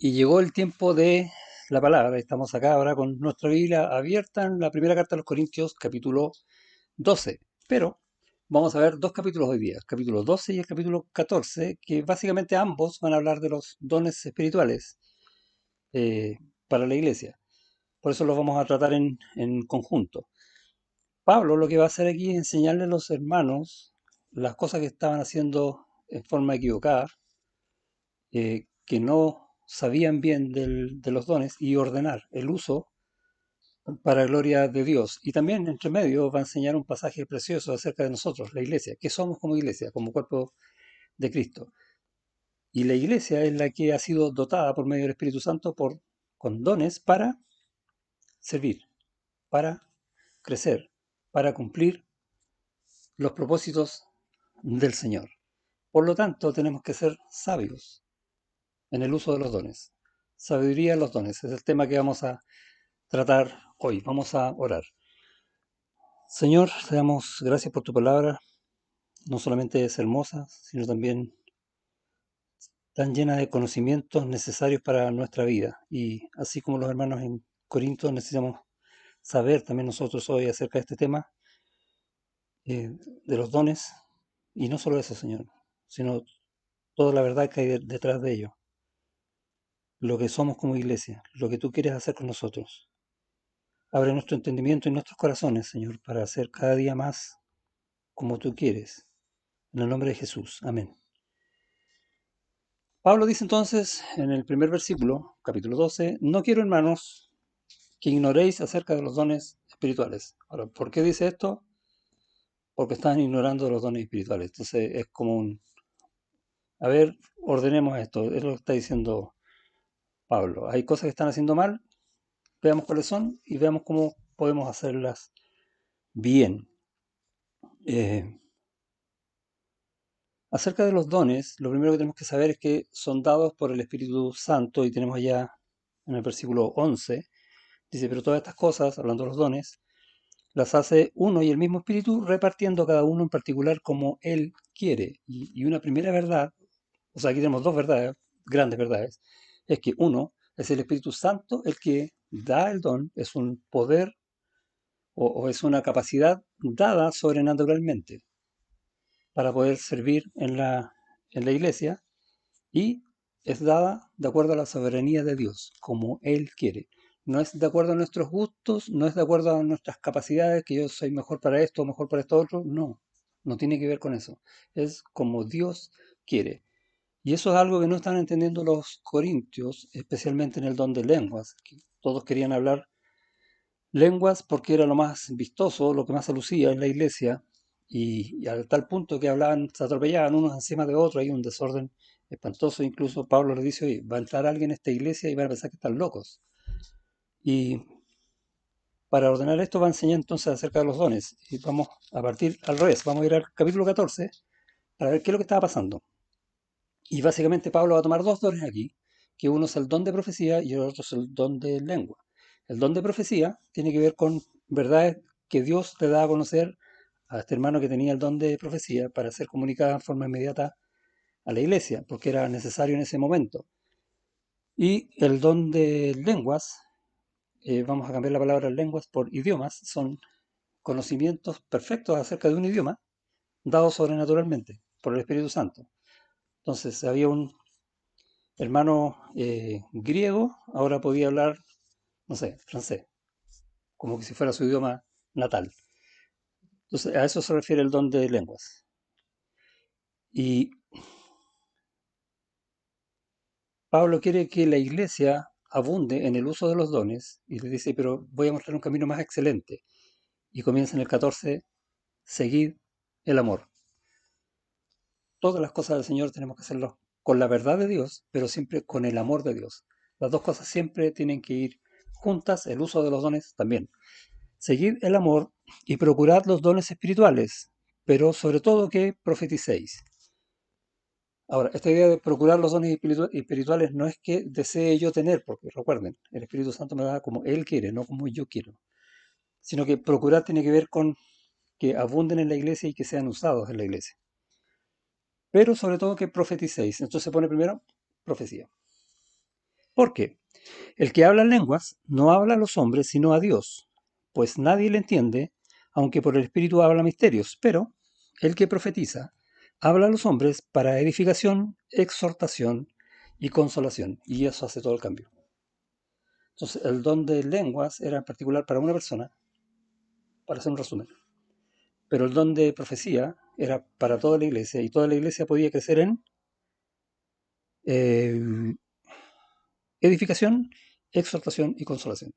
Y llegó el tiempo de la palabra. Estamos acá ahora con nuestra Biblia abierta en la primera carta de los Corintios, capítulo 12. Pero vamos a ver dos capítulos hoy día, el capítulo 12 y el capítulo 14, que básicamente ambos van a hablar de los dones espirituales eh, para la iglesia. Por eso los vamos a tratar en conjunto. Pablo lo que va a hacer aquí es enseñarle a los hermanos las cosas que estaban haciendo en forma equivocada, que no sabían bien de los dones y ordenar el uso para gloria de Dios. Y también entre medio va a enseñar un pasaje precioso acerca de nosotros, la iglesia, que somos como iglesia, como cuerpo de Cristo. Y la iglesia es la que ha sido dotada por medio del Espíritu Santo con dones para servir, para crecer, para cumplir los propósitos del Señor. Por lo tanto, tenemos que ser sabios en el uso de los dones. Sabiduría en los dones es el tema que vamos a tratar hoy. Vamos a orar. Señor, te damos gracias por tu palabra. No solamente es hermosa, sino también tan llena de conocimientos necesarios para nuestra vida. Y así como los hermanos en Corinto necesitamos saber también nosotros hoy acerca de este tema, de los dones. Y no solo eso, Señor, sino toda la verdad que hay detrás de ello. Lo que somos como iglesia, lo que tú quieres hacer con nosotros. Abre nuestro entendimiento y nuestros corazones, Señor, para hacer cada día más como tú quieres. En el nombre de Jesús. Amén. Pablo dice entonces en el primer versículo, capítulo 12, no quiero, hermanos, que ignoréis acerca de los dones espirituales. Ahora, ¿por qué dice esto? Porque están ignorando los dones espirituales. Entonces es como a ver, ordenemos esto. Es lo que está diciendo Pablo. Hay cosas que están haciendo mal, veamos cuáles son y veamos cómo podemos hacerlas bien. Eh, Acerca de los dones, lo primero que tenemos que saber es que son dados por el Espíritu Santo y tenemos allá en el versículo 11, dice, pero todas estas cosas, hablando de los dones, las hace uno y el mismo Espíritu, repartiendo cada uno en particular como Él quiere. Y una primera verdad, o sea, aquí tenemos dos verdades, grandes verdades, es que uno, es el Espíritu Santo el que da el don, es un poder o es una capacidad dada sobrenaturalmente para poder servir en la iglesia y es dada de acuerdo a la soberanía de Dios, como Él quiere. No es de acuerdo a nuestros gustos, no es de acuerdo a nuestras capacidades, que yo soy mejor para esto o mejor para esto otro, no, no tiene que ver con eso. Es como Dios quiere. Y eso es algo que no están entendiendo los corintios, especialmente en el don de lenguas, que todos querían hablar lenguas porque era lo más vistoso, lo que más se lucía en la iglesia, y a tal punto que hablaban, se atropellaban unos encima de otros, hay un desorden espantoso. Incluso Pablo le dice, oye, va a entrar alguien en esta iglesia y van a pensar que están locos. Y para ordenar esto va a enseñar entonces acerca de los dones. Y vamos a partir al revés, vamos a ir al capítulo 14 para ver qué es lo que estaba pasando. Y básicamente Pablo va a tomar dos dones aquí, que uno es el don de profecía y el otro es el don de lengua. El don de profecía tiene que ver con verdades que Dios le da a conocer a este hermano que tenía el don de profecía para ser comunicada en forma inmediata a la iglesia, porque era necesario en ese momento. Y el don de lenguas, vamos a cambiar la palabra lenguas por idiomas, son conocimientos perfectos acerca de un idioma dados sobrenaturalmente por el Espíritu Santo. Entonces había un hermano griego, ahora podía hablar, no sé, francés, como que si fuera su idioma natal. Entonces a eso se refiere el don de lenguas. Y Pablo quiere que la iglesia abunde en el uso de los dones y le dice, pero voy a mostrar un camino más excelente. Y comienza en el 14, seguid el amor. Todas las cosas del Señor tenemos que hacerlo con la verdad de Dios, pero siempre con el amor de Dios. Las dos cosas siempre tienen que ir juntas, el uso de los dones también. Seguid el amor y procurad los dones espirituales, pero sobre todo que profeticéis. Ahora, esta idea de procurar los dones espirituales no es que desee yo tener, porque recuerden, el Espíritu Santo me da como Él quiere, no como yo quiero, sino que procurar tiene que ver con que abunden en la iglesia y que sean usados en la iglesia. Pero sobre todo que profeticéis. Entonces se pone primero profecía. ¿Por qué? El que habla en lenguas no habla a los hombres, sino a Dios, pues nadie le entiende, aunque por el Espíritu habla misterios, pero el que profetiza habla a los hombres para edificación, exhortación y consolación. Y eso hace todo el cambio. Entonces, el don de lenguas era en particular para una persona, para hacer un resumen. Pero el don de profecía era para toda la iglesia y toda la iglesia podía crecer en eh, edificación, exhortación y consolación.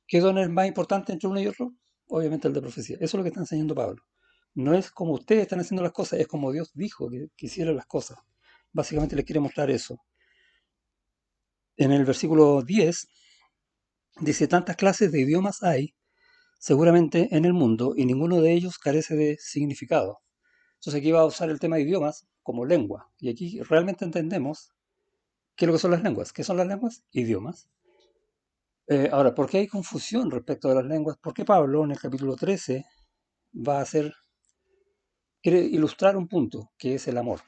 ¿Qué don es más importante entre uno y otro? Obviamente el de profecía. Eso es lo que está enseñando Pablo. No es como ustedes están haciendo las cosas, es como Dios dijo que hicieran las cosas. Básicamente les quiere mostrar eso. En el versículo 10 dice, tantas clases de idiomas hay seguramente en el mundo y ninguno de ellos carece de significado. Entonces aquí va a usar el tema de idiomas como lengua. Y aquí realmente entendemos qué es lo que son las lenguas. ¿Qué son las lenguas? Idiomas. Ahora, ¿por qué hay confusión respecto a las lenguas? Porque Pablo en el capítulo 13 va a hacer, quiere ilustrar un punto, que es el amor.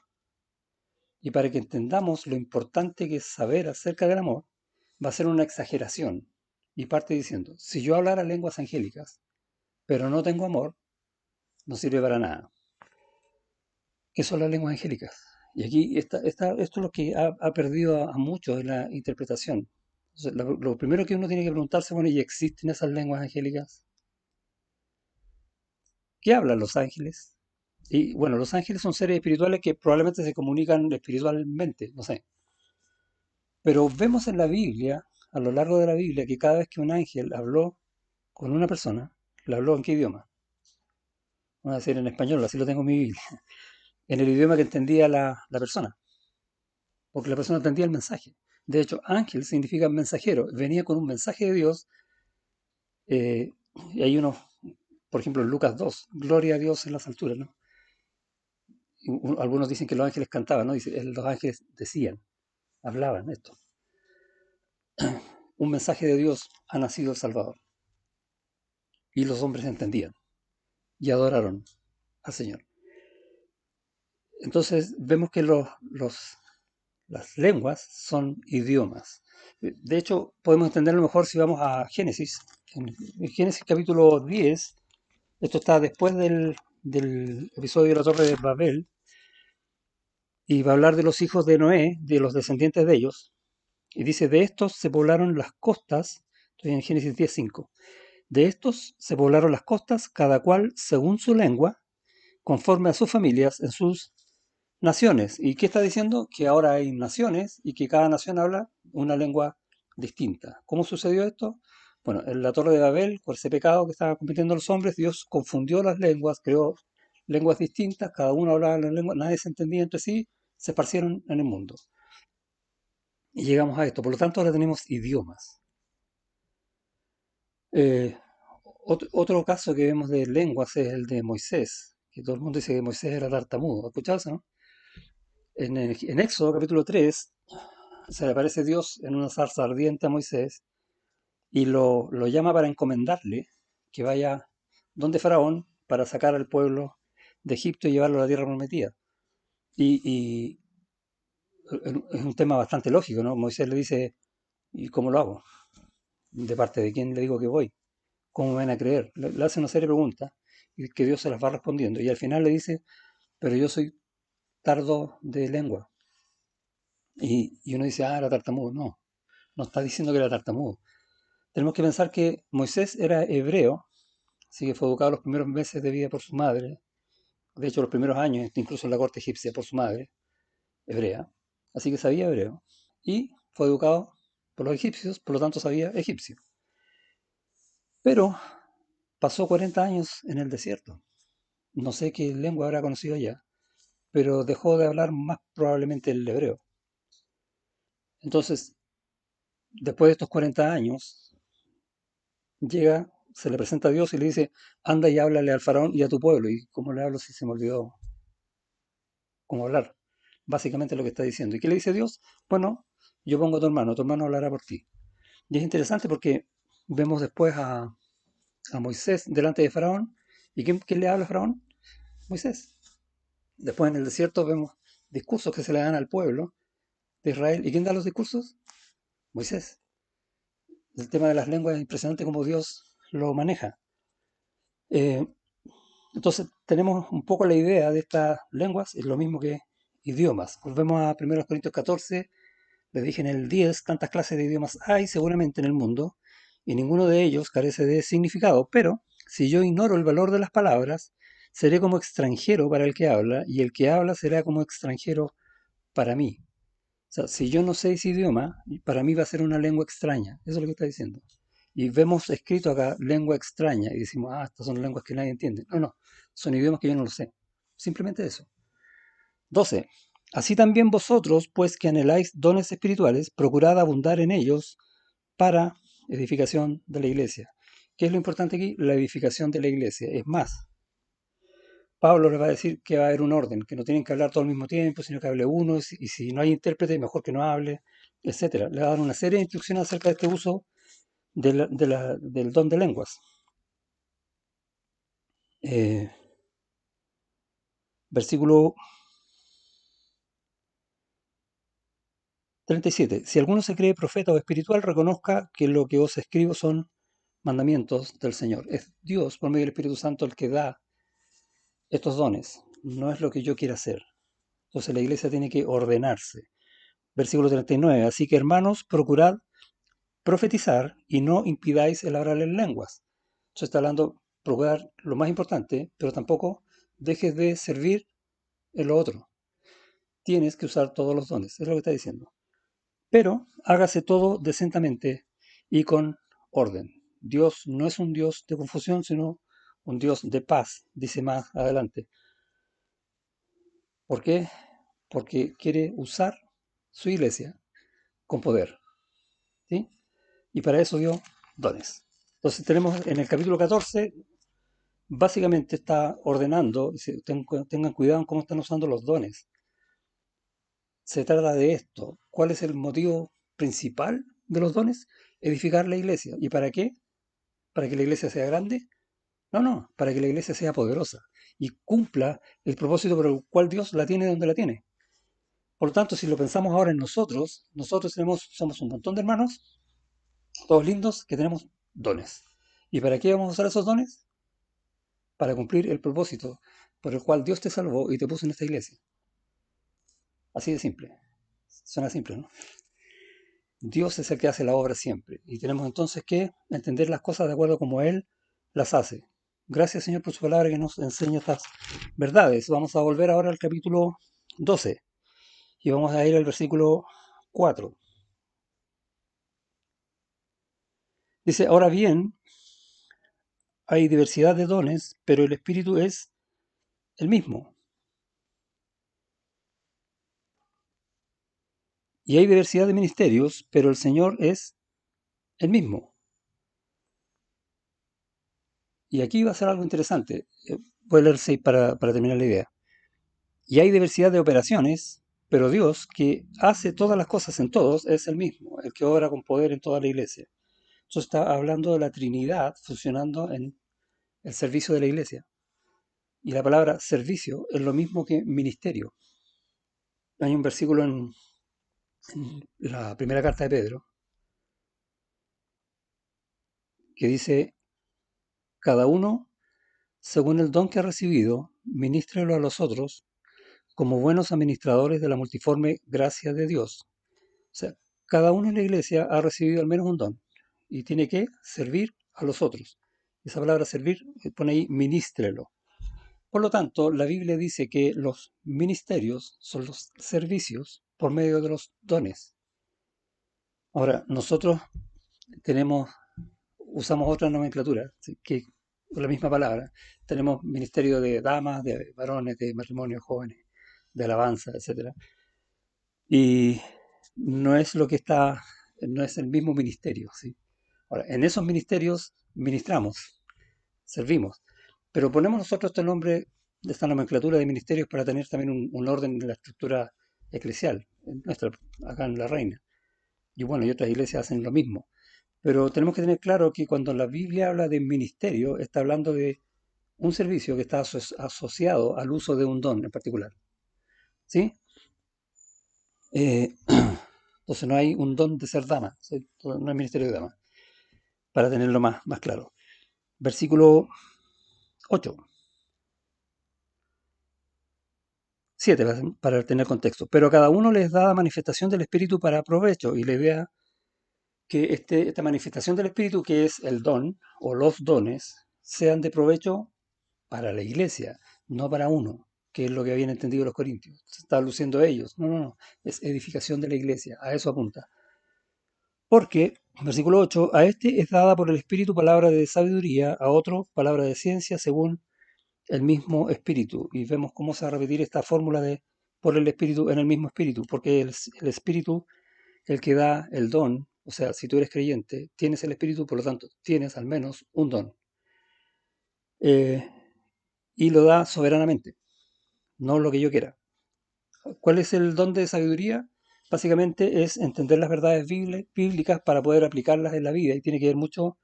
Y para que entendamos lo importante que es saber acerca del amor, va a ser una exageración. Y parte diciendo, si yo hablara lenguas angélicas, pero no tengo amor, no sirve para nada. ¿Qué son las lenguas angélicas? Y aquí esto es lo que ha perdido a muchos en la interpretación. Entonces, lo primero que uno tiene que preguntarse, bueno, ¿y existen esas lenguas angélicas? ¿Qué hablan los ángeles? Y bueno, los ángeles son seres espirituales que probablemente se comunican espiritualmente, no sé. Pero vemos en la Biblia, a lo largo de la Biblia, que cada vez que un ángel habló con una persona, ¿le habló en qué idioma? Vamos a decir en español, así lo tengo en mi Biblia. En el idioma que entendía la persona, porque la persona entendía el mensaje. De hecho, ángel significa mensajero, venía con un mensaje de Dios. eh, y hay uno, por ejemplo, en Lucas 2, gloria a Dios en las alturas, ¿no? Algunos dicen que los ángeles cantaban, ¿no? Dice, los ángeles decían, hablaban esto. Un mensaje de Dios ha nacido el Salvador. Y los hombres entendían y adoraron al Señor. Entonces vemos que las lenguas son idiomas. De hecho, podemos entenderlo mejor si vamos a Génesis. En Génesis capítulo 10, esto está después del episodio de la Torre de Babel, y va a hablar de los hijos de Noé, de los descendientes de ellos, y dice, de estos se poblaron las costas, estoy en Génesis 10:5, de estos se poblaron las costas, cada cual según su lengua, conforme a sus familias, en sus naciones. ¿Y qué está diciendo? Que ahora hay naciones y que cada nación habla una lengua distinta. ¿Cómo sucedió esto? Bueno, en la Torre de Babel, por ese pecado que estaban cometiendo los hombres, Dios confundió las lenguas, creó lenguas distintas, cada uno hablaba la lengua, nadie se entendía entre sí, se esparcieron en el mundo. Y llegamos a esto. Por lo tanto, ahora tenemos idiomas. Eh, otro caso que vemos de lenguas es el de Moisés, que todo el mundo dice que Moisés era tartamudo. ¿Escuchado eso, no? En Éxodo capítulo 3 se le aparece Dios en una zarza ardiente a Moisés y lo llama para encomendarle que vaya donde Faraón para sacar al pueblo de Egipto y llevarlo a la tierra prometida. Y es un tema bastante lógico, ¿no? Moisés le dice, ¿y cómo lo hago? ¿De parte de quién le digo que voy? ¿Cómo me van a creer? Le hace una serie de preguntas y que Dios se las va respondiendo. Y al final le dice, pero yo soy tardo de lengua. Y uno dice, era tartamudo. No, no está diciendo que era tartamudo. Tenemos que pensar que Moisés era hebreo, así que fue educado los primeros meses de vida por su madre, de hecho los primeros años, incluso en la corte egipcia, por su madre, hebrea, así que sabía hebreo, y fue educado por los egipcios, por lo tanto sabía egipcio. Pero pasó 40 años en el desierto. No sé qué lengua habrá conocido allá, pero dejó de hablar más probablemente el hebreo. Entonces, después de estos 40 años, llega, se le presenta a Dios y le dice, anda y háblale al faraón y a tu pueblo. ¿Y cómo le hablo si se me olvidó cómo hablar? Básicamente lo que está diciendo. ¿Y qué le dice Dios? Bueno, yo pongo a tu hermano hablará por ti. Y es interesante porque vemos después a Moisés delante de Faraón. ¿Y quién le habla a Faraón? Moisés. Después en el desierto vemos discursos que se le dan al pueblo de Israel. ¿Y quién da los discursos? Moisés. El tema de las lenguas es impresionante cómo Dios lo maneja. Eh, entonces tenemos un poco la idea de estas lenguas, es lo mismo que idiomas. Volvemos a 1 Corintios 14, les dije en el 10, tantas clases de idiomas hay seguramente en el mundo, y ninguno de ellos carece de significado, pero si yo ignoro el valor de las palabras, seré como extranjero para el que habla, y el que habla será como extranjero para mí. O sea, si yo no sé ese idioma, para mí va a ser una lengua extraña. Eso es lo que está diciendo. Y vemos escrito acá lengua extraña y decimos, ah, estas son lenguas que nadie entiende. No, no, son idiomas que yo no lo sé. Simplemente eso. 12. Así también vosotros, pues que anheláis dones espirituales, procurad abundar en ellos para edificación de la iglesia. ¿Qué es lo importante aquí? La edificación de la iglesia. Es más, Pablo le va a decir que va a haber un orden, que no tienen que hablar todo al mismo tiempo, sino que hable uno, y si no hay intérprete, mejor que no hable, etcétera. Le va a dar una serie de instrucciones acerca de este uso del don de lenguas. Eh, Versículo 37. Si alguno se cree profeta o espiritual, reconozca que lo que os escribo son mandamientos del Señor. Es Dios, por medio del Espíritu Santo, el que da estos dones. No es lo que yo quiera hacer. Entonces la iglesia tiene que ordenarse. Versículo 39. Así que hermanos, procurad profetizar y no impidáis el hablar en lenguas. Entonces está hablando, procurar lo más importante, pero tampoco dejes de servir en lo otro. Tienes que usar todos los dones, es lo que está diciendo. Pero hágase todo decentemente y con orden. Dios no es un Dios de confusión, sino un Dios de paz, dice más adelante. ¿Por qué? Porque quiere usar su iglesia con poder, ¿sí? Y para eso dio dones. Entonces tenemos en el capítulo 14, básicamente está ordenando, dice, tengan cuidado en cómo están usando los dones. Se trata de esto. ¿Cuál es el motivo principal de los dones? Edificar la iglesia. ¿Y para qué? ¿Para que la iglesia sea grande? No, no, para que la iglesia sea poderosa y cumpla el propósito por el cual Dios la tiene donde la tiene. Por lo tanto, si lo pensamos ahora en nosotros, somos un montón de hermanos, todos lindos, que tenemos dones. ¿Y para qué vamos a usar esos dones? Para cumplir el propósito por el cual Dios te salvó y te puso en esta iglesia. Así de simple. Suena simple, ¿no? Dios es el que hace la obra siempre. Y tenemos entonces que entender las cosas de acuerdo como Él las hace. Gracias, Señor, por su palabra que nos enseña estas verdades. Vamos a volver ahora al capítulo 12 y vamos a ir al versículo 4. Dice, ahora bien, hay diversidad de dones, pero el Espíritu es el mismo. Y hay diversidad de ministerios, pero el Señor es el mismo. Y aquí va a ser algo interesante. Voy a leer 6 para terminar la idea. Y hay diversidad de operaciones, pero Dios, que hace todas las cosas en todos, es el mismo, el que obra con poder en toda la iglesia. Eso está hablando de la Trinidad funcionando en el servicio de la iglesia. Y la palabra servicio es lo mismo que ministerio. Hay un versículo en la primera carta de Pedro que dice, cada uno, según el don que ha recibido, ministrelo a los otros como buenos administradores de la multiforme gracia de Dios. O sea, cada uno en la iglesia ha recibido al menos un don y tiene que servir a los otros. Esa palabra servir pone ahí ministrelo. Por lo tanto, la Biblia dice que los ministerios son los servicios por medio de los dones. Ahora, nosotros tenemos, usamos otra nomenclatura, ¿sí? Que la misma palabra. Tenemos ministerio de damas, de varones, de matrimonio, jóvenes, de alabanza, etcétera. Y no es lo que está, no es el mismo ministerio, ¿sí? Ahora, en esos ministerios ministramos, servimos, pero ponemos nosotros este nombre de esta nomenclatura de ministerios para tener también un orden en la estructura eclesial, en nuestra, acá en La Reina. Y bueno, y otras iglesias hacen lo mismo. Pero tenemos que tener claro que cuando la Biblia habla de ministerio, está hablando de un servicio que está asociado al uso de un don en particular. ¿Sí? Entonces no hay un don de ser dama, ¿sí? No hay ministerio de dama, para tenerlo más claro. Versículo 8, 7, para tener contexto. Pero a cada uno les da manifestación del Espíritu para provecho, y la idea que esta manifestación del Espíritu, que es el don o los dones, sean de provecho para la iglesia, no para uno, que es lo que habían entendido los corintios. Se está luciendo a ellos. No, no, no. Es edificación de la iglesia. A eso apunta. Porque, versículo 8, a este es dada por el Espíritu palabra de sabiduría, a otro palabra de ciencia, según el mismo Espíritu. Y vemos cómo se va a repetir esta fórmula de por el Espíritu en el mismo Espíritu, porque el Espíritu, el que da el don, o sea, si tú eres creyente, tienes el Espíritu, por lo tanto, tienes al menos un don. Eh, y lo da soberanamente, no lo que yo quiera. ¿Cuál es el don de sabiduría? Básicamente es entender las verdades bíblicas para poder aplicarlas en la vida, y tiene que ver mucho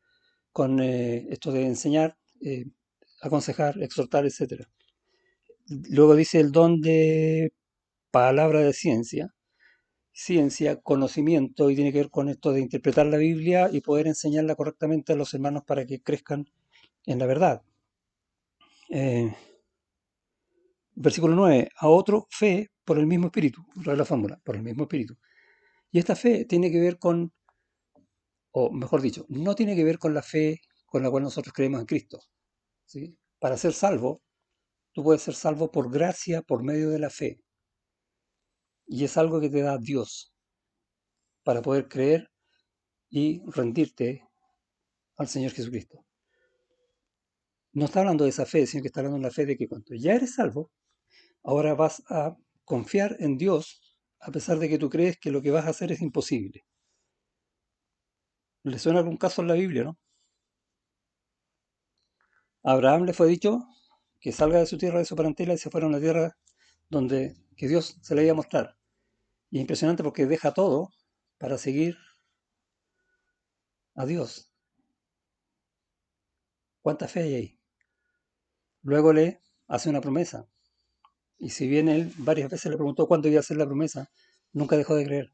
con esto de enseñar, aconsejar, exhortar, etcétera. Luego dice el don de palabra de ciencia, ciencia, conocimiento, y tiene que ver con esto de interpretar la Biblia y poder enseñarla correctamente a los hermanos para que crezcan en la verdad. Eh, Versículo 9, a otro fe por el mismo espíritu, otra vez la fórmula, por el mismo espíritu. Y esta fe tiene que ver con, o mejor dicho, no tiene que ver con la fe con la cual nosotros creemos en Cristo, ¿sí? Para ser salvo, tú puedes ser salvo por gracia, por medio de la fe. Y es algo que te da Dios para poder creer y rendirte al Señor Jesucristo. No está hablando de esa fe, sino que está hablando de la fe de que cuando ya eres salvo, ahora vas a confiar en Dios a pesar de que tú crees que lo que vas a hacer es imposible. ¿Le suena algún caso en la Biblia, no? A Abraham le fue dicho que salga de su tierra, de su parentela, y se fuera a una tierra donde que Dios se le iba a mostrar. Y es impresionante porque deja todo para seguir a Dios. ¿Cuánta fe hay ahí? Luego le hace una promesa. Y si bien él varias veces le preguntó cuándo iba a hacer la promesa, nunca dejó de creer.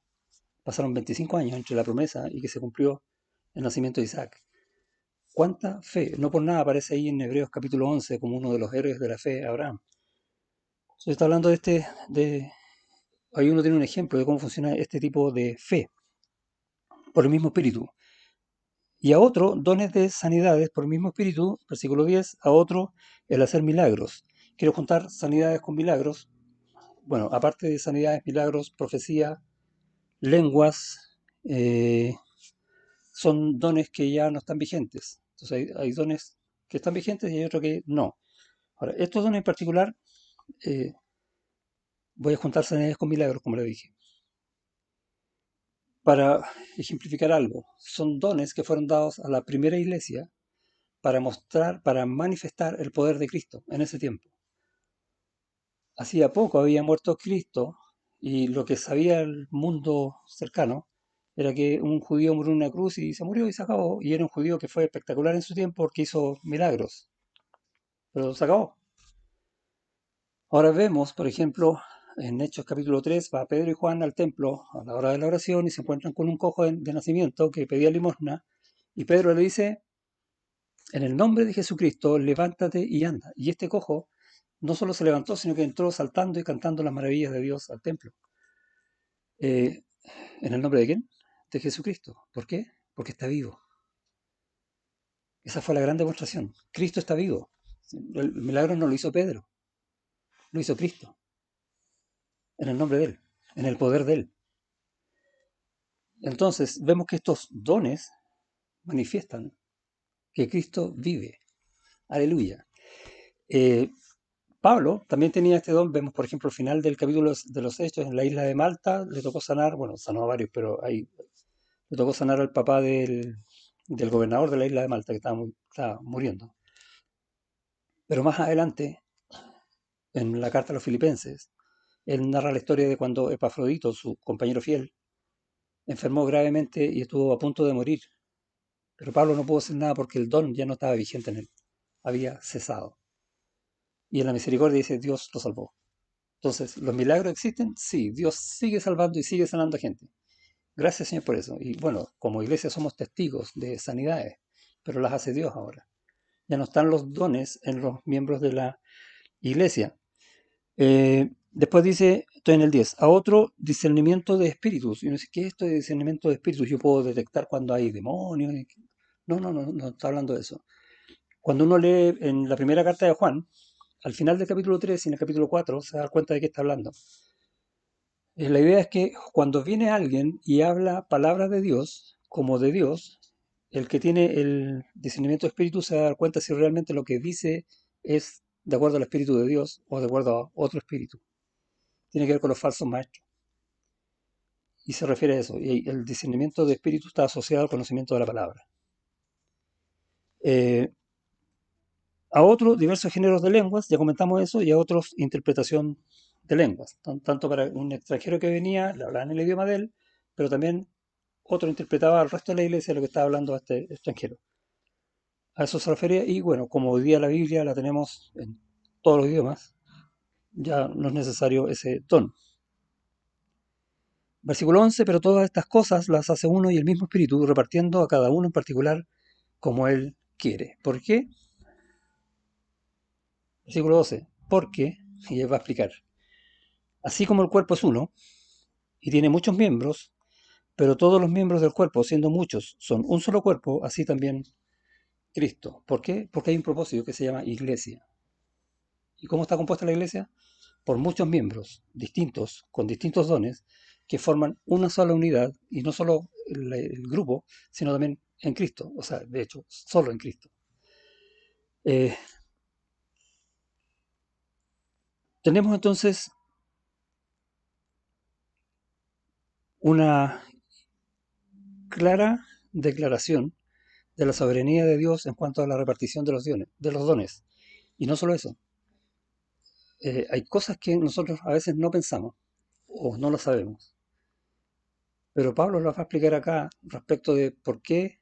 Pasaron 25 años entre la promesa y que se cumplió el nacimiento de Isaac. ¿Cuánta fe? No por nada aparece ahí en Hebreos capítulo 11 como uno de los héroes de la fe, Abraham. Se está hablando ahí uno tiene un ejemplo de cómo funciona este tipo de fe, por el mismo espíritu. Y a otro, dones de sanidades por el mismo espíritu, versículo 10, a otro, el hacer milagros. Quiero juntar sanidades con milagros. Bueno, aparte de sanidades, milagros, profecía, lenguas, son dones que ya no están vigentes. Entonces hay dones que están vigentes y hay otros que no. Ahora, estos dones en particular, eh, voy a juntar sanidades con milagros, como le dije. Para ejemplificar algo, son dones que fueron dados a la primera iglesia para mostrar, para manifestar el poder de Cristo en ese tiempo. Hacía poco había muerto Cristo y lo que sabía el mundo cercano era que un judío murió en una cruz y se murió y se acabó. Y era un judío que fue espectacular en su tiempo porque hizo milagros, pero se acabó. Ahora vemos, por ejemplo, en Hechos capítulo 3, va Pedro y Juan al templo a la hora de la oración y se encuentran con un cojo de nacimiento que pedía limosna. Y Pedro le dice, en el nombre de Jesucristo, levántate y anda. Y este cojo no solo se levantó, sino que entró saltando y cantando las maravillas de Dios al templo. Eh, ¿En el nombre de quién? De Jesucristo. ¿Por qué? Porque está vivo. Esa fue la gran demostración. Cristo está vivo. El milagro no lo hizo Pedro, lo hizo Cristo. En el nombre de Él, en el poder de Él. Entonces vemos que estos dones manifiestan que Cristo vive. Aleluya. Eh, Pablo también tenía este don. Vemos, por ejemplo, al final del capítulo de los Hechos, en la isla de Malta, le tocó sanar, bueno, sanó a varios, pero ahí le tocó sanar al papá del gobernador de la isla de Malta, que estaba muriendo. Pero más adelante, en la carta a los filipenses, él narra la historia de cuando Epafrodito, su compañero fiel, enfermó gravemente y estuvo a punto de morir. Pero Pablo no pudo hacer nada porque el don ya no estaba vigente en él, había cesado. Y en la misericordia dice, Dios lo salvó. Entonces, ¿los milagros existen? Sí, Dios sigue salvando y sigue sanando a gente. Gracias, Señor, por eso. Y bueno, como iglesia somos testigos de sanidades, pero las hace Dios ahora. Ya no están los dones en los miembros de la iglesia. Después dice, estoy en el 10, a otro discernimiento de espíritus. Y uno dice, ¿qué es esto de discernimiento de espíritus? Yo puedo detectar cuando hay demonios. No, no, no, no está hablando de eso. Cuando uno lee en la primera carta de Juan, al final del capítulo 3 y en el capítulo 4, se da cuenta de qué está hablando. La idea es que cuando viene alguien y habla palabras de Dios, como de Dios, el que tiene el discernimiento de espíritu se va a dar cuenta si realmente lo que dice es de acuerdo al espíritu de Dios o de acuerdo a otro espíritu. Tiene que ver con los falsos maestros. Y se refiere a eso. Y el discernimiento de espíritu está asociado al conocimiento de la palabra. Eh, a otros diversos géneros de lenguas, ya comentamos eso, y a otros interpretación de lenguas. Tanto para un extranjero que venía, le hablaban el idioma de él, pero también otro interpretaba al resto de la iglesia lo que estaba hablando a este extranjero. A eso se refería, y bueno, como hoy día la Biblia la tenemos en todos los idiomas, ya no es necesario ese tono. Versículo 11, pero todas estas cosas las hace uno y el mismo espíritu, repartiendo a cada uno en particular como él quiere. ¿Por qué? Versículo 12, porque, y él va a explicar, así como el cuerpo es uno y tiene muchos miembros, pero todos los miembros del cuerpo, siendo muchos, son un solo cuerpo, así también Cristo. ¿Por qué? Porque hay un propósito que se llama iglesia. ¿Y cómo está compuesta la iglesia? Por muchos miembros distintos, con distintos dones, que forman una sola unidad, y no solo el grupo, sino también en Cristo, o sea, de hecho, solo en Cristo. Eh, Tenemos entonces una clara declaración de la soberanía de Dios en cuanto a la repartición de los dones. Y no solo eso, hay cosas que nosotros a veces no pensamos o no lo sabemos. Pero Pablo lo va a explicar acá respecto de por qué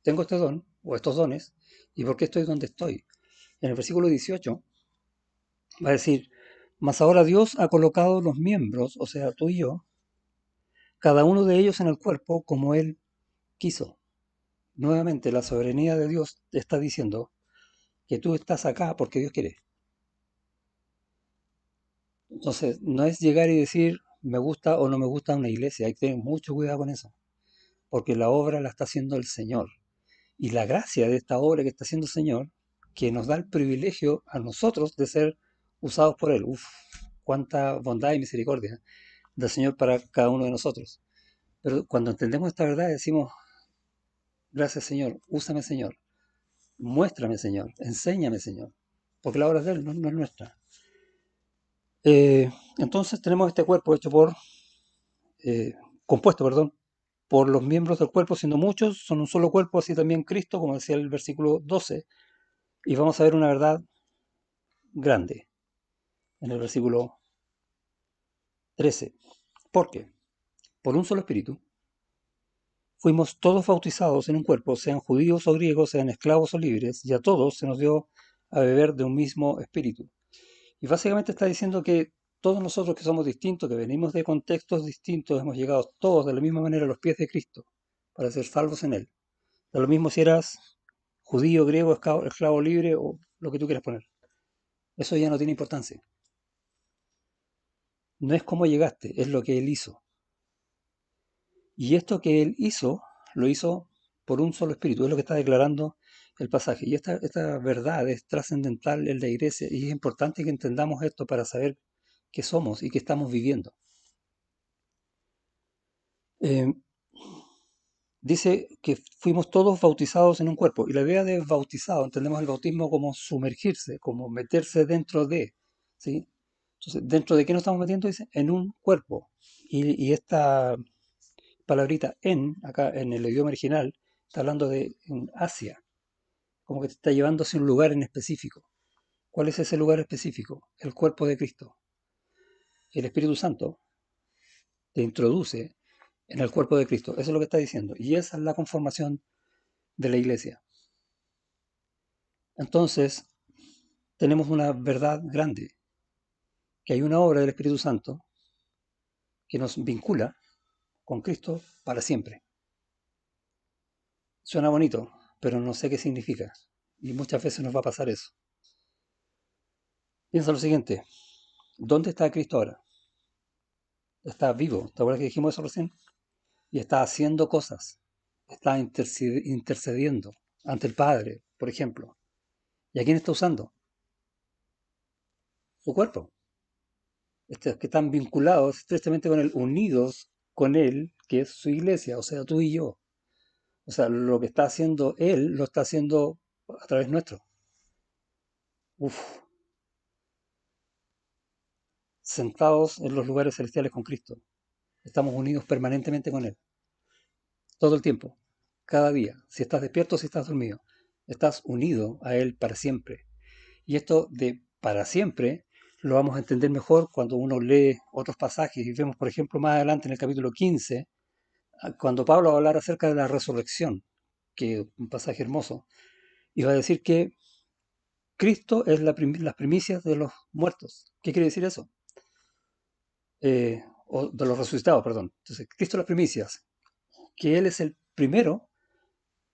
tengo este don o estos dones y por qué estoy donde estoy. En el versículo 18 va a decir, mas ahora Dios ha colocado los miembros, o sea, tú y yo, cada uno de ellos en el cuerpo como Él quiso. Nuevamente, la soberanía de Dios te está diciendo que tú estás acá porque Dios quiere. Entonces, no es llegar y decir, me gusta o no me gusta una iglesia. Hay que tener mucho cuidado con eso, porque la obra la está haciendo el Señor. Y la gracia de esta obra que está haciendo el Señor, que nos da el privilegio a nosotros de ser usados por Él. Uf, cuánta bondad y misericordia del Señor para cada uno de nosotros. Pero cuando entendemos esta verdad decimos, gracias Señor, úsame Señor, muéstrame Señor, enséñame Señor, porque la obra es de Él, no es nuestra. Entonces tenemos este cuerpo hecho eh, compuesto, perdón, por los miembros del cuerpo, siendo muchos, son un solo cuerpo, así también Cristo, como decía el versículo 12, y vamos a ver una verdad grande en el versículo 13. ¿Por qué? Por un solo espíritu fuimos todos bautizados en un cuerpo, sean judíos o griegos, sean esclavos o libres, y a todos se nos dio a beber de un mismo espíritu. Y básicamente está diciendo que todos nosotros que somos distintos, que venimos de contextos distintos, hemos llegado todos de la misma manera a los pies de Cristo para ser salvos en Él. Da lo mismo si eras judío, griego, esclavo libre o lo que tú quieras poner. Eso ya no tiene importancia. No es cómo llegaste, es lo que Él hizo. Y esto que Él hizo, lo hizo por un solo espíritu, es lo que está declarando el pasaje. Y esta verdad es trascendental en la iglesia y es importante que entendamos esto para saber qué somos y qué estamos viviendo. Eh, Dice que fuimos todos bautizados en un cuerpo. Y la idea de bautizado, entendemos el bautismo como sumergirse, como meterse dentro de, ¿sí? Entonces, ¿dentro de qué nos estamos metiendo? Dice, en un cuerpo. Y esta palabrita en, acá en el idioma original, está hablando de en Asia, como que te está llevando hacia un lugar en específico. ¿Cuál es ese lugar específico? El cuerpo de Cristo. El Espíritu Santo te introduce en el cuerpo de Cristo. Eso es lo que está diciendo. Y esa es la conformación de la iglesia. Entonces, tenemos una verdad grande, que hay una obra del Espíritu Santo que nos vincula con Cristo para siempre. Suena bonito, pero no sé qué significa. Y muchas veces nos va a pasar eso. Piensa lo siguiente, ¿dónde está Cristo ahora? Está vivo, ¿te acuerdas que dijimos eso recién? Y está haciendo cosas, está intercediendo ante el Padre, por ejemplo. ¿Y a quién está usando? Su cuerpo. Que están vinculados estrechamente con él, unidos con él, que es su iglesia, o sea, tú y yo. O sea, lo que está haciendo él, lo está haciendo a través nuestro. Uf, sentados en los lugares celestiales con Cristo. Estamos unidos permanentemente con él. Todo el tiempo, cada día. Si estás despierto o si estás dormido. Estás unido a él para siempre. Y esto de para siempre lo vamos a entender mejor cuando uno lee otros pasajes y vemos, por ejemplo, más adelante en el capítulo 15, cuando Pablo va a hablar acerca de la resurrección, que es un pasaje hermoso, y va a decir que Cristo es las primicias de los muertos. ¿Qué quiere decir eso? O de los resucitados, perdón. Entonces, Cristo es las primicias, que Él es el primero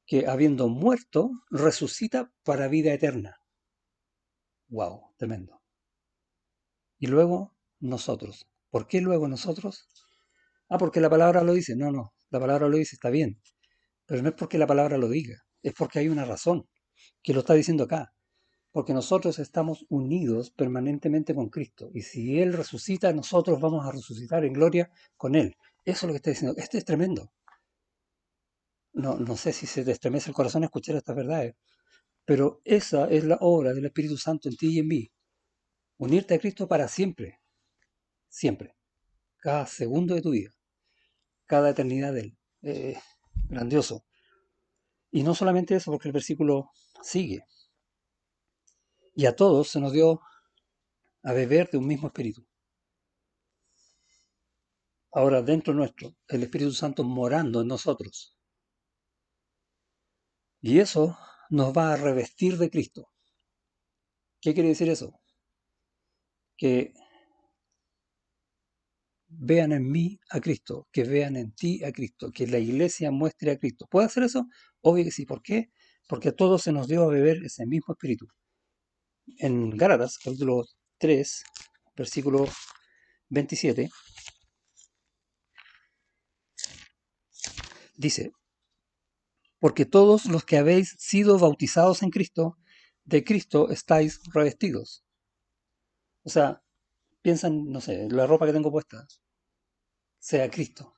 que, habiendo muerto, resucita para vida eterna. ¡Wow! Tremendo. Y luego nosotros. ¿Por qué luego nosotros? Ah, porque la palabra lo dice. No, no, la palabra lo dice, está bien. Pero no es porque la palabra lo diga, es porque hay una razón que lo está diciendo acá. Porque nosotros estamos unidos permanentemente con Cristo. Y si Él resucita, nosotros vamos a resucitar en gloria con Él. Eso es lo que está diciendo. Esto es tremendo. No, no sé si se te estremece el corazón escuchar estas verdades, pero esa es la obra del Espíritu Santo en ti y en mí. Unirte a Cristo para siempre, siempre, cada segundo de tu vida, cada eternidad de Él. Grandioso. Y no solamente eso, porque el versículo sigue. Y a todos se nos dio a beber de un mismo espíritu. Ahora dentro nuestro, el Espíritu Santo morando en nosotros. Y eso nos va a revestir de Cristo. ¿Qué quiere decir eso? Que vean en mí a Cristo, que vean en ti a Cristo, que la iglesia muestre a Cristo. ¿Puede hacer eso? Obvio que sí. ¿Por qué? Porque a todos se nos dio a beber ese mismo espíritu. En Gálatas, capítulo 3, versículo 27, dice, porque todos los que habéis sido bautizados en Cristo, de Cristo estáis revestidos. O sea, piensan, no sé, la ropa que tengo puesta, sea Cristo,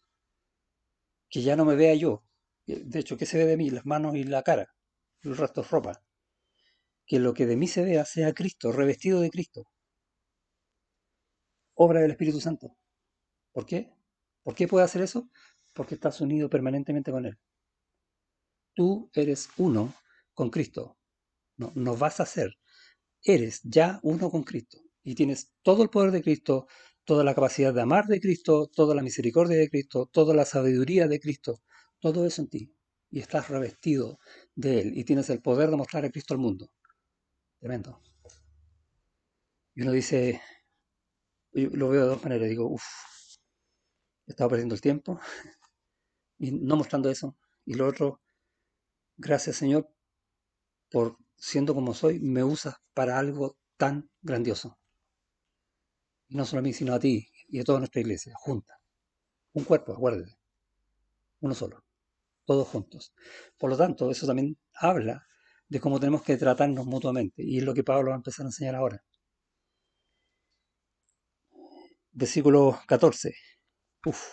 que ya no me vea yo. De hecho, ¿qué se ve de mí? Las manos y la cara. El resto es ropa. Que lo que de mí se vea sea Cristo, revestido de Cristo. Obra del Espíritu Santo. ¿Por qué? ¿Por qué puede hacer eso? Porque estás unido permanentemente con Él. Tú eres uno con Cristo. No, no vas a ser. Eres ya uno con Cristo. Y tienes todo el poder de Cristo, toda la capacidad de amar de Cristo, toda la misericordia de Cristo, toda la sabiduría de Cristo. Todo eso en ti. Y estás revestido de Él. Y tienes el poder de mostrar a Cristo al mundo. Tremendo. Y uno dice, yo lo veo de dos maneras. Digo, uff, he estado perdiendo el tiempo y no mostrando eso. Y lo otro, gracias Señor por siendo como soy, me usas para algo tan grandioso. Y no solo a mí, sino a ti y a toda nuestra iglesia, junta. Un cuerpo, acuérdate, uno solo, todos juntos. Por lo tanto, eso también habla de cómo tenemos que tratarnos mutuamente. Y es lo que Pablo va a empezar a enseñar ahora. Versículo 14. Uf.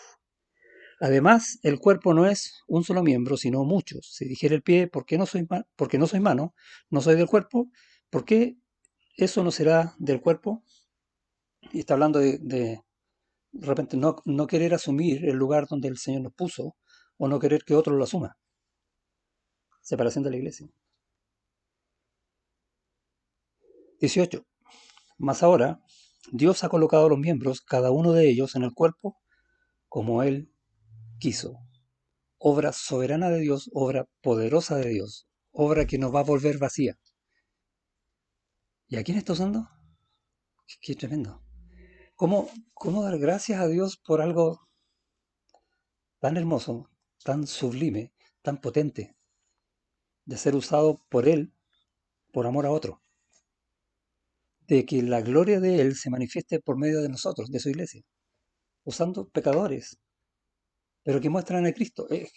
Además, el cuerpo no es un solo miembro, sino muchos. Si dijera el pie, ¿por qué no soy, porque no soy mano? ¿No soy del cuerpo? ¿Por qué eso no será del cuerpo? Y está hablando de repente no querer asumir el lugar donde el Señor nos puso o no querer que otro lo asuma. Separación de la iglesia. 18. Mas ahora, Dios ha colocado los miembros, cada uno de ellos, en el cuerpo como Él quiso. Obra soberana de Dios, obra poderosa de Dios, obra que nos va a volver vacía. ¿Y a quién está usando? Qué tremendo. ¿Cómo dar gracias a Dios por algo tan hermoso, tan sublime, tan potente, de ser usado por Él por amor a otro? De que la gloria de Él se manifieste por medio de nosotros, de su iglesia, usando pecadores, pero que muestran a Cristo. Es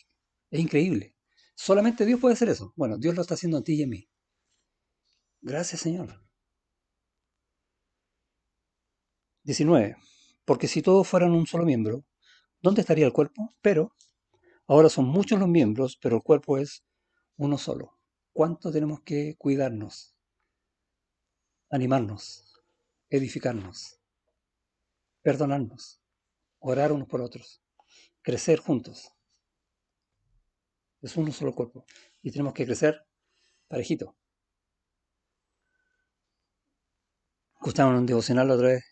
increíble. Solamente Dios puede hacer eso. Bueno, Dios lo está haciendo en ti y en mí. Gracias, Señor. 19. Porque si todos fueran un solo miembro, ¿dónde estaría el cuerpo? Pero ahora son muchos los miembros, pero el cuerpo es uno solo. ¿Cuánto tenemos que cuidarnos, animarnos, edificarnos, perdonarnos, orar unos por otros, crecer juntos? Es uno solo cuerpo. Y tenemos que crecer parejito. Escuchaba en un devocional la otra vez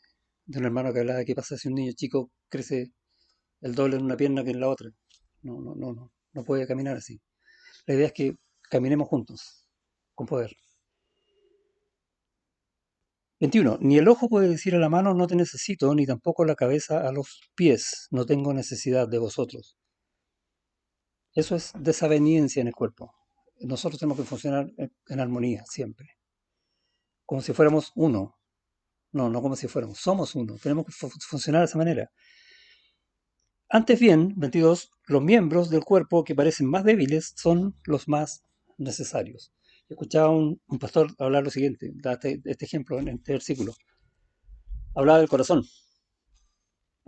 de un hermano que hablaba de qué pasa si un niño chico crece el doble en una pierna que en la otra. No puede caminar así. La idea es que caminemos juntos, con poder. 21. Ni el ojo puede decir a la mano no te necesito, ni tampoco la cabeza a los pies no tengo necesidad de vosotros. Eso es desaveniencia en el cuerpo. Nosotros tenemos que funcionar en armonía siempre, como si fuéramos uno. No como si fuéramos, somos uno. Tenemos que funcionar de esa manera. Antes bien, 22, los miembros del cuerpo que parecen más débiles son los más necesarios. Escuchaba un pastor hablar lo siguiente, da este ejemplo en este versículo. Hablaba del corazón.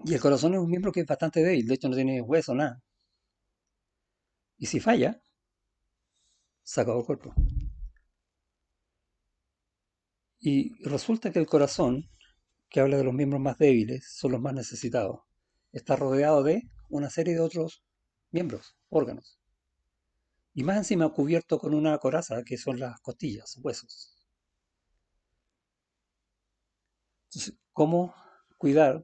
Y el corazón es un miembro que es bastante débil, de hecho no tiene hueso, nada. Y si falla, se acabó el cuerpo. Y resulta que el corazón, que habla de los miembros más débiles, son los más necesitados, está rodeado de una serie de otros miembros, órganos. Y más encima cubierto con una coraza, que son las costillas, huesos. Entonces, ¿cómo cuidar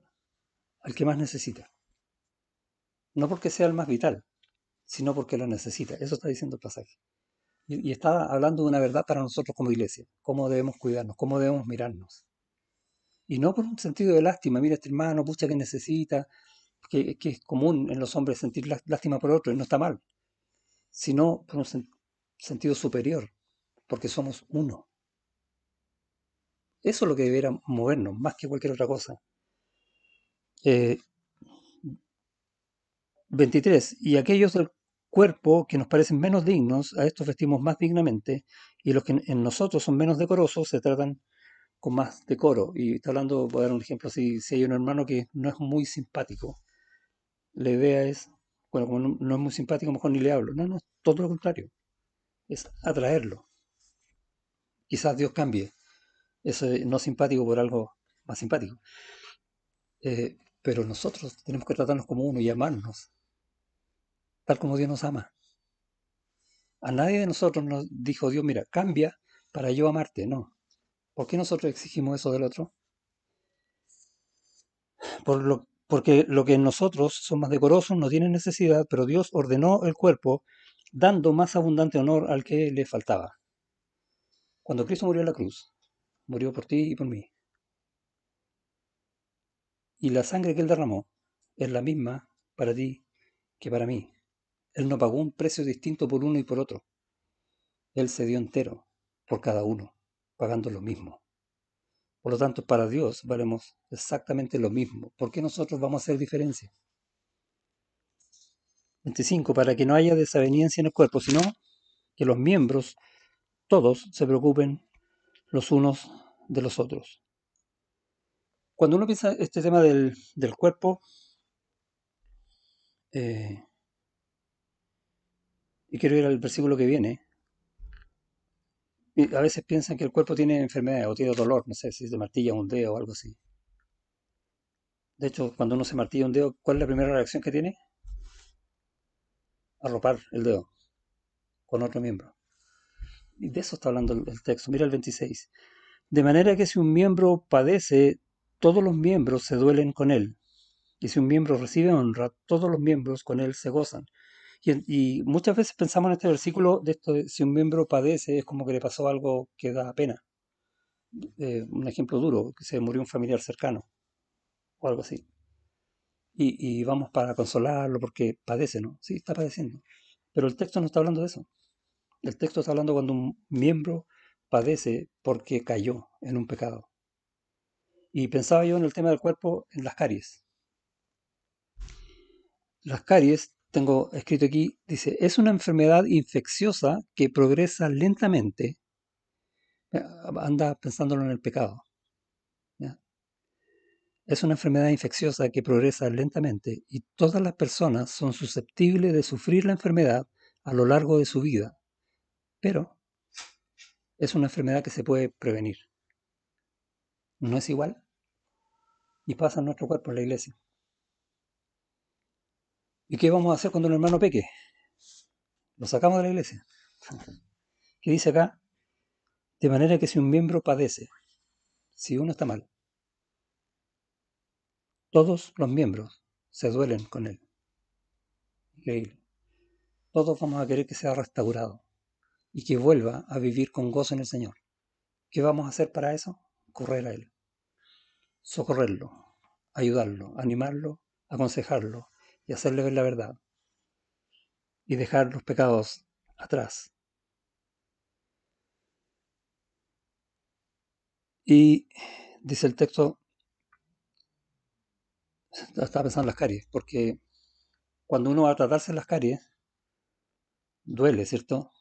al que más necesita? No porque sea el más vital, sino porque lo necesita. Eso está diciendo el pasaje. Y está hablando de una verdad para nosotros como iglesia. Cómo debemos cuidarnos, cómo debemos mirarnos. Y no por un sentido de lástima. Mira este hermano, pucha que necesita, que es común en los hombres sentir lástima por otro y no está mal. Sino por un sentido superior, porque somos uno. Eso es lo que debería movernos, más que cualquier otra cosa. Eh, 23. Y aquellos del cuerpo que nos parecen menos dignos, a estos vestimos más dignamente, y los que en nosotros son menos decorosos se tratan con más decoro. Y está hablando, voy a dar un ejemplo, si hay un hermano que no es muy simpático, la idea es, bueno, como no es muy simpático, mejor ni le hablo. No, todo lo contrario, es atraerlo. Quizás Dios cambie ese no simpático por algo más simpático. Pero nosotros tenemos que tratarnos como uno y amarnos, tal como Dios nos ama. A nadie de nosotros nos dijo Dios, mira, cambia para yo amarte. No. ¿Por qué nosotros exigimos eso del otro? Porque lo que en nosotros son más decorosos no tienen necesidad, pero Dios ordenó el cuerpo dando más abundante honor al que le faltaba. Cuando Cristo murió en la cruz, murió por ti y por mí. Y la sangre que Él derramó es la misma para ti que para mí. Él no pagó un precio distinto por uno y por otro. Él se dio entero por cada uno, pagando lo mismo. Por lo tanto, para Dios valemos exactamente lo mismo. ¿Por qué nosotros vamos a hacer diferencia? 25. Para que no haya desaveniencia en el cuerpo, sino que los miembros, todos, se preocupen los unos de los otros. Cuando uno piensa este tema del cuerpo, eh, y quiero ir al versículo que viene, y a veces piensan que el cuerpo tiene enfermedad o tiene dolor, no sé si se martilla un dedo o algo así. De hecho, cuando uno se martilla un dedo, ¿cuál es la primera reacción que tiene? Arropar el dedo con otro miembro. Y de eso está hablando el texto. Mira el 26. De manera que si un miembro padece, todos los miembros se duelen con él. Y si un miembro recibe honra, todos los miembros con él se gozan. Y muchas veces pensamos en este versículo de esto de si un miembro padece, es como que le pasó algo que da pena. Un ejemplo duro, que se murió un familiar cercano. o algo así. Y vamos para consolarlo porque padece, ¿no? Sí, está padeciendo. Pero el texto no está hablando de eso. El texto está hablando cuando un miembro padece porque cayó en un pecado. Y pensaba yo en el tema del cuerpo, en las caries. Las caries, tengo escrito aquí, dice, es una enfermedad infecciosa que progresa lentamente. Anda pensándolo en el pecado. ¿Ya? Es una enfermedad infecciosa que progresa lentamente y todas las personas son susceptibles de sufrir la enfermedad a lo largo de su vida, pero es una enfermedad que se puede prevenir. ¿No es igual? Y pasa en nuestro cuerpo en la iglesia. ¿Y qué vamos a hacer cuando un hermano peque? Lo sacamos de la iglesia. ¿Qué dice acá? De manera que si un miembro padece, si uno está mal, todos los miembros se duelen con él. Increíble. Todos vamos a querer que sea restaurado y que vuelva a vivir con gozo en el Señor. ¿Qué vamos a hacer para eso? Correr a Él, socorrerlo, ayudarlo, animarlo, aconsejarlo y hacerle ver la verdad y dejar los pecados atrás. Y dice el texto, estaba pensando en las caries, porque cuando uno va a tratarse las caries, duele, ¿cierto?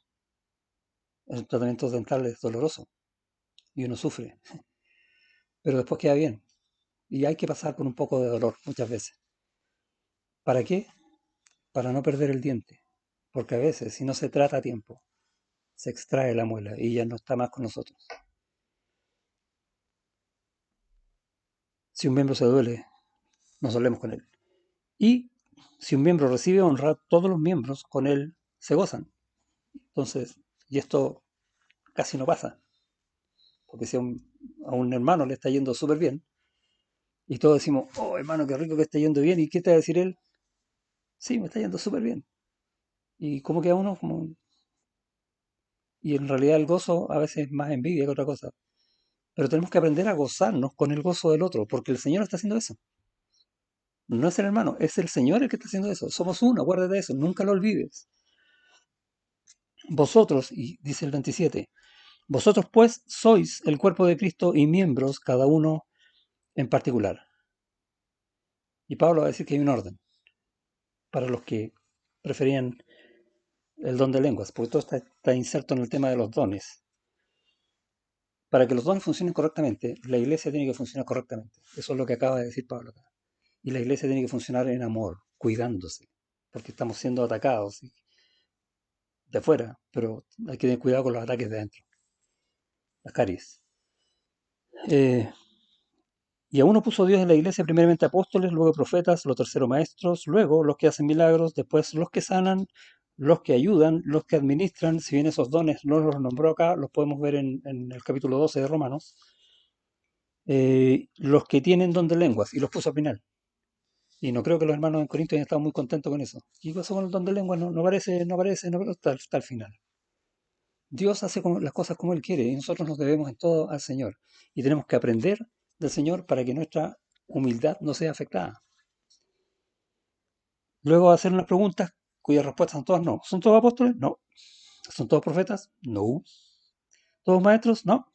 El tratamiento dental es doloroso y uno sufre, pero después queda bien. Y hay que pasar por un poco de dolor muchas veces. ¿Para qué? Para no perder el diente. Porque a veces, si no se trata a tiempo, se extrae la muela y ya no está más con nosotros. Si un miembro se duele, nos dolemos con él. Y si un miembro recibe honra, todos los miembros con él se gozan. Entonces, y esto casi no pasa. Porque si a un hermano le está yendo súper bien, y todos decimos, oh hermano, qué rico que está yendo bien, ¿y qué te va a decir él? Sí, me está yendo súper bien. Y como que a uno, como... Y en realidad el gozo a veces es más envidia que otra cosa. Pero tenemos que aprender a gozarnos con el gozo del otro, porque el Señor está haciendo eso. No es el hermano, es el Señor el que está haciendo eso. Somos uno, acuérdate de eso, nunca lo olvides. Vosotros, y dice el 27, vosotros pues sois el cuerpo de Cristo y miembros cada uno en particular. Y Pablo va a decir que hay un orden para los que preferían el don de lenguas, porque todo está inserto en el tema de los dones. Para que los dones funcionen correctamente, la iglesia tiene que funcionar correctamente. Eso es lo que acaba de decir Pablo acá. Y la iglesia tiene que funcionar en amor, cuidándose, porque estamos siendo atacados de afuera, pero hay que tener cuidado con los ataques de adentro, las caries. Eh, y a uno puso Dios en la iglesia, primeramente apóstoles, luego profetas, los terceros maestros, luego los que hacen milagros, después los que sanan, los que ayudan, los que administran. Si bien esos dones no los nombró acá, los podemos ver en el capítulo 12 de Romanos. Los que tienen don de lenguas, y los puso al final. Y no creo que los hermanos en Corinto hayan estado muy contentos con eso. ¿Qué pasó con el don de lenguas? No, no aparece, no aparece, no aparece, está al final. Dios hace las cosas como Él quiere y nosotros nos debemos en todo al Señor. Y tenemos que aprender del Señor para que nuestra humildad no sea afectada. Luego hacer unas preguntas cuyas respuestas son todas no. ¿Son todos apóstoles? No. ¿Son todos profetas? No. ¿Todos maestros? No.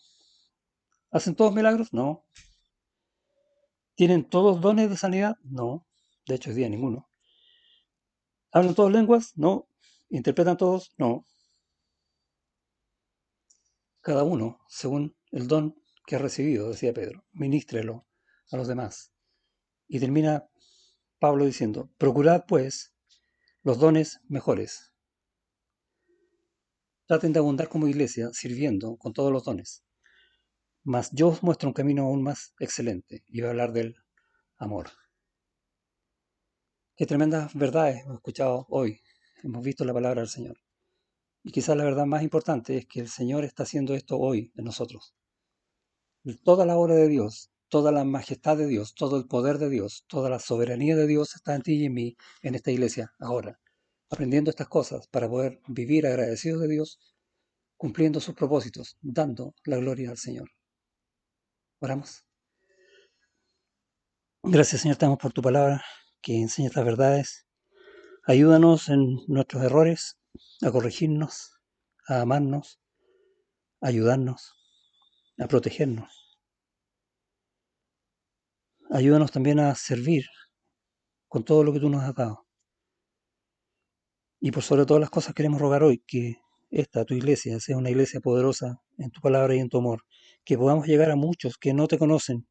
¿Hacen todos milagros? No. ¿Tienen todos dones de sanidad? No. De hecho, hoy día ninguno. ¿Hablan todos lenguas? No. ¿Interpretan todos? No. Cada uno, según el don que ha recibido, decía Pedro, ministrelo a los demás. Y termina Pablo diciendo, procurad pues los dones mejores. Traten de abundar como iglesia, sirviendo con todos los dones. Mas yo os muestro un camino aún más excelente, y voy a hablar del amor. Qué tremendas verdades hemos escuchado hoy. Hemos visto la palabra del Señor. Y quizás la verdad más importante es que el Señor está haciendo esto hoy en nosotros. Toda la obra de Dios, toda la majestad de Dios, todo el poder de Dios, toda la soberanía de Dios está en ti y en mí, en esta iglesia, ahora. Aprendiendo estas cosas para poder vivir agradecidos de Dios, cumpliendo sus propósitos, dando la gloria al Señor. Oramos. Gracias, Señor, te damos por tu palabra que enseña estas verdades. Ayúdanos en nuestros errores, a corregirnos, a amarnos, a ayudarnos, a protegernos. Ayúdanos también a servir con todo lo que tú nos has dado. Y por sobre todas las cosas queremos rogar hoy que esta, tu iglesia, sea una iglesia poderosa en tu palabra y en tu amor. Que podamos llegar a muchos que no te conocen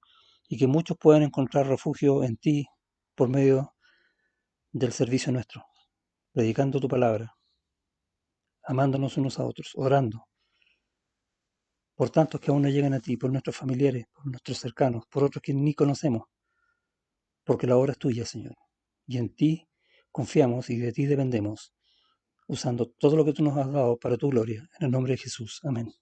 y que muchos puedan encontrar refugio en ti por medio del servicio nuestro, predicando tu palabra, amándonos unos a otros, orando por tantos que aún no llegan a ti, por nuestros familiares, por nuestros cercanos, por otros que ni conocemos, porque la obra es tuya, Señor. Y en ti confiamos y de ti dependemos, usando todo lo que tú nos has dado para tu gloria. En el nombre de Jesús. Amén.